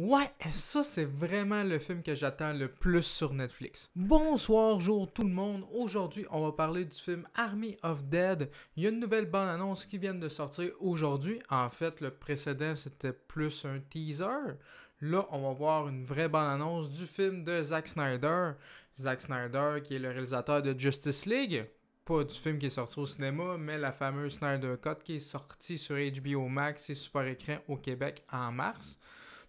Ouais, ça c'est vraiment le film que j'attends le plus sur Netflix. Bonsoir, jour tout le monde. Aujourd'hui, on va parler du film Army of Dead. Il y a une nouvelle bande-annonce qui vient de sortir aujourd'hui. En fait, le précédent c'était plus un teaser. Là, on va voir une vraie bande-annonce du film de Zack Snyder. Zack Snyder qui est le réalisateur de Justice League. Pas du film qui est sorti au cinéma, mais la fameuse Snyder Cut qui est sortie sur HBO Max et Super Écran au Québec en mars.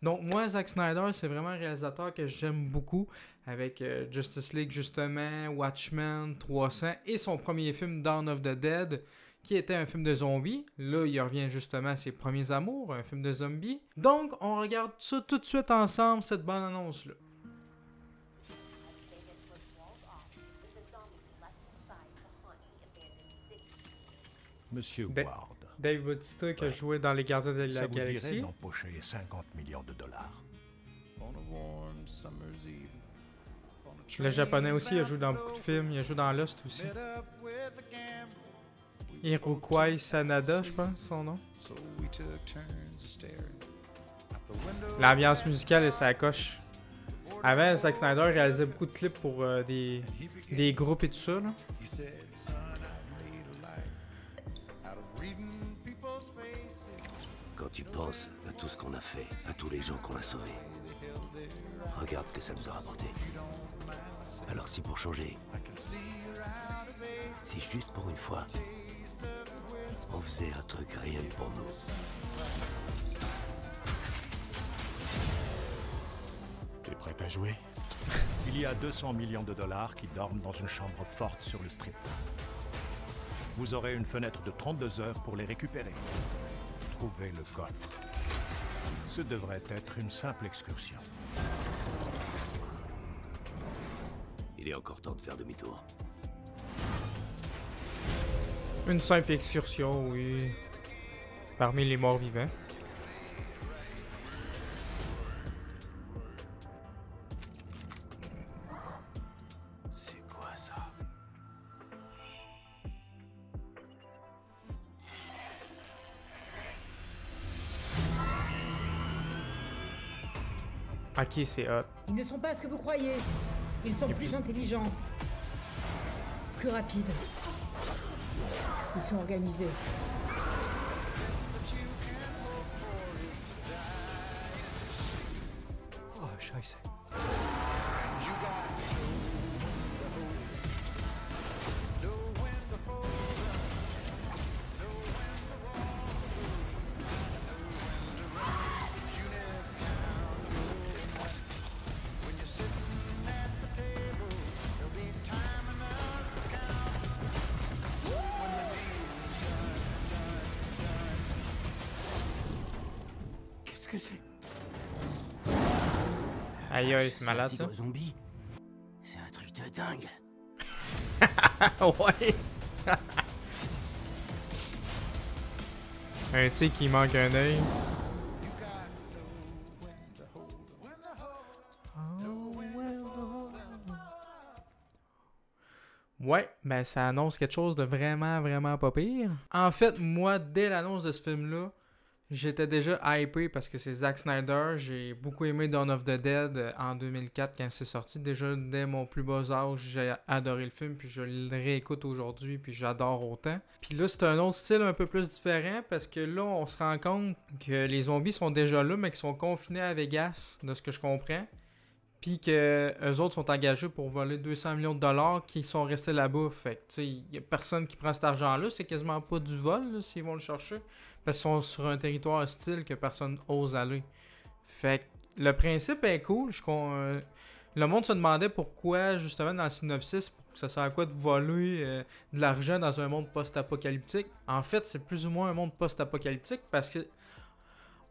Donc moi, Zack Snyder, c'est vraiment un réalisateur que j'aime beaucoup avec Justice League justement, Watchmen, 300 et son premier film Dawn of the Dead qui était un film de zombies. Là, il revient justement à ses premiers amours, un film de zombies. Donc, on regarde ça tout de suite ensemble, cette bande-annonce-là. Monsieur Ward, Dave Bautista qui a joué dans Les Gardiens de ça la vous dirait Galaxie. d'empocher 50 millions de dollars? Le japonais aussi, il a joué dans beaucoup de films. Il a joué dans Lost aussi. Hiroquai Sanada, je pense, son nom. L'ambiance musicale et sa coche. Avant, Zack Snyder réalisait beaucoup de clips pour des groupes et tout ça. Là. Quand tu penses à tout ce qu'on a fait, à tous les gens qu'on a sauvés, regarde ce que ça nous a rapporté. Alors si pour changer, si juste pour une fois, on faisait un truc rien que pour nous. T'es prêt à jouer? Il y a 200 millions de dollars qui dorment dans une chambre forte sur le strip. Vous aurez une fenêtre de 32 heures pour les récupérer. Trouvez le coffre. Ce devrait être une simple excursion. Il est encore temps de faire demi-tour. Une simple excursion, oui. Parmi les morts vivants. C'est quoi ça? Ok, c'est hot. Ils ne sont pas ce que vous croyez. Ils sont plus intelligents. Plus rapides. Ils sont organisés. Oh, scheiße. Qu'est-ce que c'est? Aïe aïe, c'est malade un ça. tigre zombie. C'est un truc de dingue. Ouais. Un tigre qui manque un œil. Ouais, ben ça annonce quelque chose de vraiment, vraiment pas pire. En fait, moi, dès l'annonce de ce film-là, j'étais déjà hypé parce que c'est Zack Snyder. J'ai beaucoup aimé Dawn of the Dead en 2004 quand c'est sorti. Déjà, dès mon plus bas âge, j'ai adoré le film, puis je le réécoute aujourd'hui, puis j'adore autant. Puis là, c'est un autre style un peu plus différent parce que là, on se rend compte que les zombies sont déjà là, mais qu'ils sont confinés à Vegas, de ce que je comprends. Puis que eux autres sont engagés pour voler 200 millions de dollars qui sont restés là-bas. Fait que, tu sais, il n'y a personne qui prend cet argent-là. C'est quasiment pas du vol, là, s'ils vont le chercher. Parce qu'ils sont sur un territoire hostile que personne ose aller. Fait que le principe est cool. Le monde se demandait pourquoi, justement, dans le synopsis, ça sert à quoi de voler de l'argent dans un monde post-apocalyptique. En fait, c'est plus ou moins un monde post-apocalyptique parce que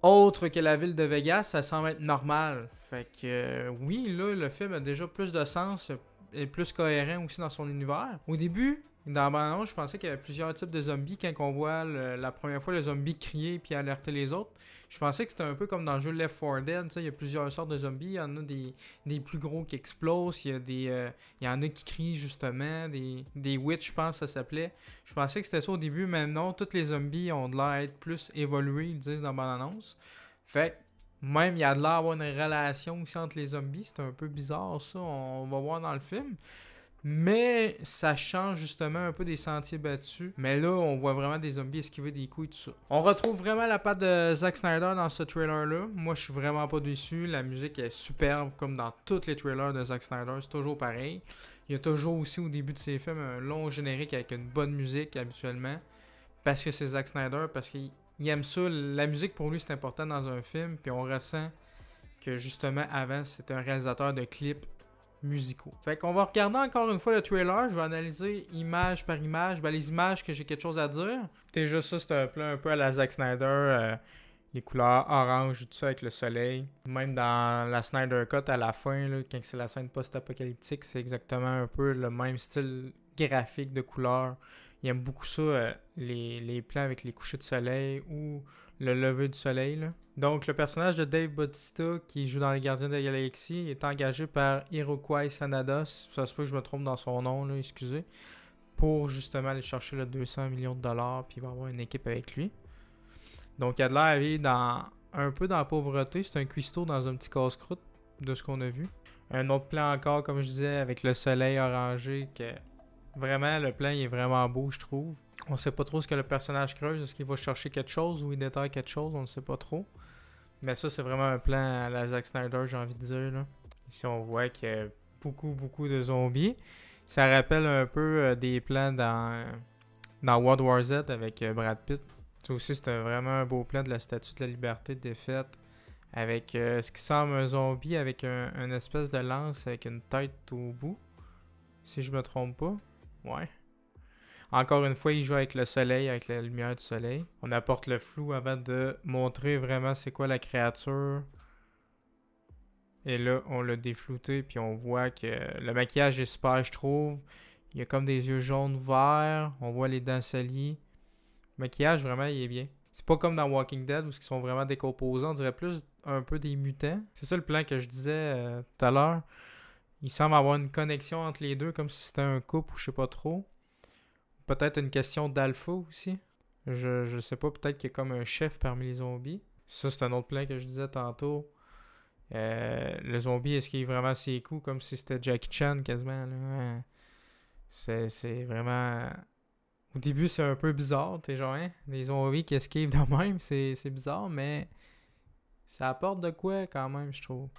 autre que la ville de Vegas, ça semble être normal. Fait que oui, là, le film a déjà plus de sens et plus cohérent aussi dans son univers. Au début, dans la bande-annonce, je pensais qu'il y avait plusieurs types de zombies. Quand on voit la première fois le zombie crier puis alerter les autres, je pensais que c'était un peu comme dans le jeu Left 4 Dead. Il y a plusieurs sortes de zombies. Il y en a des plus gros qui explosent. Il y en a qui crient justement. Des witch, je pense que ça s'appelait. Je pensais que c'était ça au début, mais non, tous les zombies ont de l'air être plus évolués, ils disent dans la bande-annonce. Fait Même, il y a de l'air d'avoir une relation aussi entre les zombies. C'est un peu bizarre, ça. On va voir dans le film. Mais ça change justement un peu des sentiers battus. Mais là, on voit vraiment des zombies esquiver des coups et tout ça. On retrouve vraiment la patte de Zack Snyder dans ce trailer-là. Moi, je suis vraiment pas déçu. La musique est superbe, comme dans tous les trailers de Zack Snyder. C'est toujours pareil. Il y a toujours aussi au début de ses films un long générique avec une bonne musique habituellement. Parce que c'est Zack Snyder, parce qu'il aime ça. La musique pour lui c'est important dans un film. Puis on ressent que justement avant c'était un réalisateur de clips musicaux. Fait qu'on va regarder encore une fois le trailer. Je vais analyser image par image. Ben, les images que j'ai quelque chose à dire. Déjà ça c'est un plan un peu à la Zack Snyder. Les couleurs orange et tout ça avec le soleil. Même dans la Snyder Cut à la fin, là, quand c'est la scène post-apocalyptique, c'est exactement un peu le même style graphique de couleurs. Il aime beaucoup ça, les plans avec les couchers de soleil ou le lever du soleil. Là. Donc, le personnage de Dave Bautista, qui joue dans Les Gardiens de la Galaxie, est engagé par Hirokazu Sanada, ça se peut que je me trompe dans son nom, là, excusez, pour justement aller chercher le 200 millions de dollars, puis il va avoir une équipe avec lui. Donc, il a de l'air à vivre un peu dans la pauvreté. C'est un cuistot dans un petit casse-croûte, de ce qu'on a vu. Un autre plan encore, comme je disais, avec le soleil orangé, que vraiment, le plan il est vraiment beau, je trouve. On sait pas trop ce que le personnage creuse. Est-ce qu'il va chercher quelque chose ou il déterre quelque chose? On ne sait pas trop. Mais ça, c'est vraiment un plan à la Zack Snyder, j'ai envie de dire. Là. Ici, on voit qu'il y a beaucoup de zombies. Ça rappelle un peu des plans dans World War Z avec Brad Pitt. Ça aussi, c'est vraiment un beau plan de la Statue de la Liberté défaite. Avec ce qui semble un zombie avec une espèce de lance avec une tête au bout. Si je me trompe pas. Ouais. Encore une fois, il joue avec le soleil, avec la lumière du soleil. On apporte le flou avant de montrer vraiment c'est quoi la créature. Et là, on l'a déflouté, puis on voit que le maquillage est super, je trouve. Il y a comme des yeux jaunes verts. On voit les dents salies. Le maquillage, vraiment, il est bien. C'est pas comme dans Walking Dead où ils sont vraiment décomposés. On dirait plus un peu des mutants. C'est ça le plan que je disais tout à l'heure. Il semble avoir une connexion entre les deux, comme si c'était un couple ou je sais pas trop. Peut-être une question d'alpha aussi. Je sais pas, peut-être qu'il y a comme un chef parmi les zombies. Ça, c'est un autre plan que je disais tantôt. Le zombie, est-ce qu'il est vraiment ses coups comme si c'était Jackie Chan quasiment, là? C'est vraiment... Au début, c'est un peu bizarre. T'es genre, hein? Les zombies qui esquivent de même, c'est bizarre, mais ça apporte de quoi quand même, je trouve.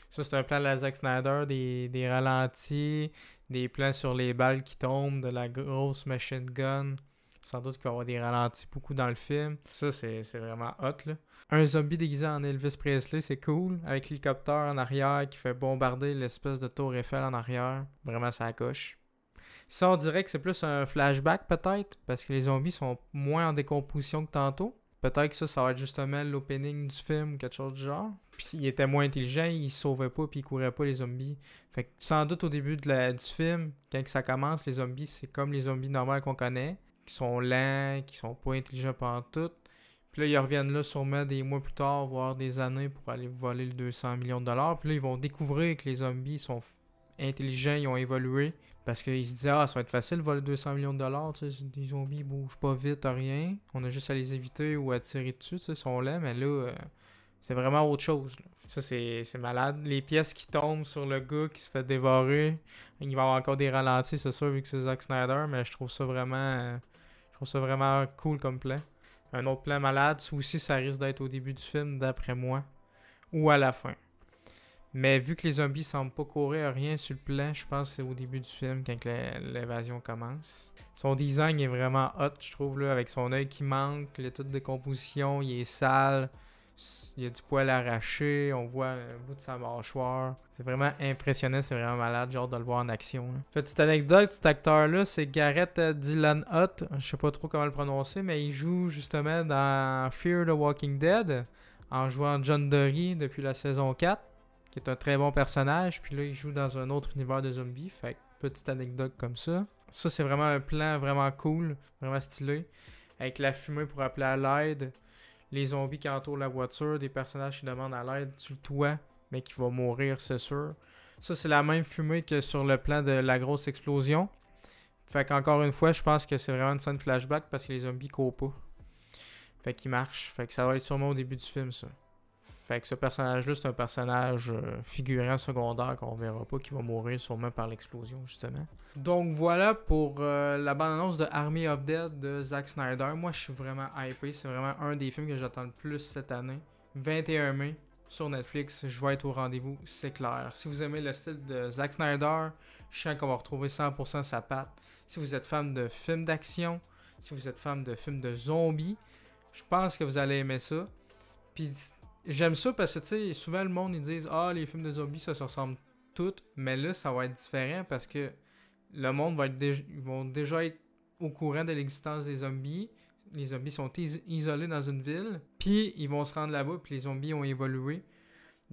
Ça, c'est un plan de la Zack Snyder, des ralentis, des plans sur les balles qui tombent, de la grosse machine gun. Sans doute qu'il va y avoir des ralentis beaucoup dans le film. Ça, c'est vraiment hot, là. Un zombie déguisé en Elvis Presley, c'est cool. Avec l'hélicoptère en arrière qui fait bombarder l'espèce de tour Eiffel en arrière. Vraiment, ça coche. Ça, on dirait que c'est plus un flashback, peut-être, parce que les zombies sont moins en décomposition que tantôt. Peut-être que ça va être justement l'opening du film ou quelque chose du genre. Puis s'il était moins intelligent, il se sauvait pas puis il courait pas les zombies. Fait que sans doute au début du film, quand ça commence, les zombies, c'est comme les zombies normaux qu'on connaît, qui sont lents, qui sont pas intelligents pendant tout. Puis là, ils reviennent là sûrement des mois plus tard, voire des années pour aller voler le 200 millions de dollars. Puis là, ils vont découvrir que les zombies sont intelligents, ils ont évolué. Parce qu'ils se disent, ça va être facile de voler 200 millions de dollars, tu sais, des zombies bougent pas vite, rien. On a juste à les éviter ou à tirer dessus, tu sais, ils sont là, mais là, c'est vraiment autre chose. Là. Ça, c'est malade. Les pièces qui tombent sur le gars qui se fait dévorer, il va y avoir encore des ralentis, c'est sûr, vu que c'est Zack Snyder, mais je trouve ça vraiment cool comme plan. Un autre plan malade, ça aussi, ça risque d'être au début du film, d'après moi, ou à la fin. Mais vu que les zombies semblent pas courir à rien sur le plan, je pense que c'est au début du film quand l'évasion commence. Son design est vraiment hot, je trouve, là, avec son œil qui manque, l'état de décomposition, il est sale, il y a du poil arraché, on voit un bout de sa mâchoire. C'est vraiment impressionnant, c'est vraiment malade, j'ai hâte de le voir en action. Là. Petite anecdote, cet acteur-là, c'est Gareth Dylan Hutt, je sais pas trop comment le prononcer, mais il joue justement dans Fear the Walking Dead, en jouant John Dory depuis la saison 4. Qui est un très bon personnage, puis là il joue dans un autre univers de zombies, fait que petite anecdote comme ça. Ça c'est vraiment un plan vraiment cool, vraiment stylé, avec la fumée pour appeler à l'aide, les zombies qui entourent la voiture, des personnages qui demandent à l'aide sur le toit, mais qui vont mourir c'est sûr. Ça c'est la même fumée que sur le plan de la grosse explosion, fait qu'encore une fois je pense que c'est vraiment une scène flashback parce que les zombies courent pas. Fait qu'ils marchent, fait que ça va être sûrement au début du film ça. Fait que ce personnage-là, c'est un personnage figurant secondaire qu'on verra pas, qui va mourir sûrement par l'explosion, justement. Donc voilà pour la bande-annonce de Army of Dead de Zack Snyder. Moi, je suis vraiment hypé. C'est vraiment un des films que j'attends le plus cette année. 21 mai sur Netflix, je vais être au rendez-vous, c'est clair. Si vous aimez le style de Zack Snyder, je sens qu'on va retrouver 100% sa patte. Si vous êtes fan de films d'action, si vous êtes fan de films de zombies, je pense que vous allez aimer ça. Puis j'aime ça parce que, tu sais, souvent le monde, ils disent « Ah, les films de zombies, ça se ressemble toutes. » Mais là, ça va être différent parce que le monde va être ils vont déjà être au courant de l'existence des zombies. Les zombies sont isolés dans une ville. Puis, ils vont se rendre là-bas, puis les zombies ont évolué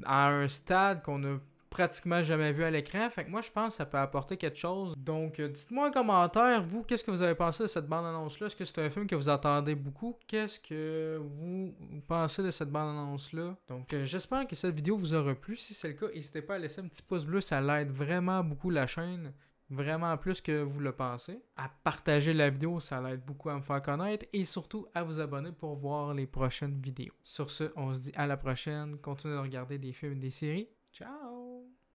à un stade qu'on n'a pratiquement jamais vu à l'écran. Fait que moi, je pense que ça peut apporter quelque chose. Donc, dites-moi en commentaire, vous, qu'est-ce que vous avez pensé de cette bande-annonce-là? Est-ce que c'est un film que vous attendez beaucoup? Qu'est-ce que vous pensez de cette bande-annonce-là? Donc, j'espère que cette vidéo vous aura plu. Si c'est le cas, n'hésitez pas à laisser un petit pouce bleu. Ça l'aide vraiment beaucoup la chaîne. Vraiment plus que vous le pensez. À partager la vidéo, ça l'aide beaucoup à me faire connaître. Et surtout, à vous abonner pour voir les prochaines vidéos. Sur ce, on se dit à la prochaine. Continuez de regarder des films et des séries. Ciao!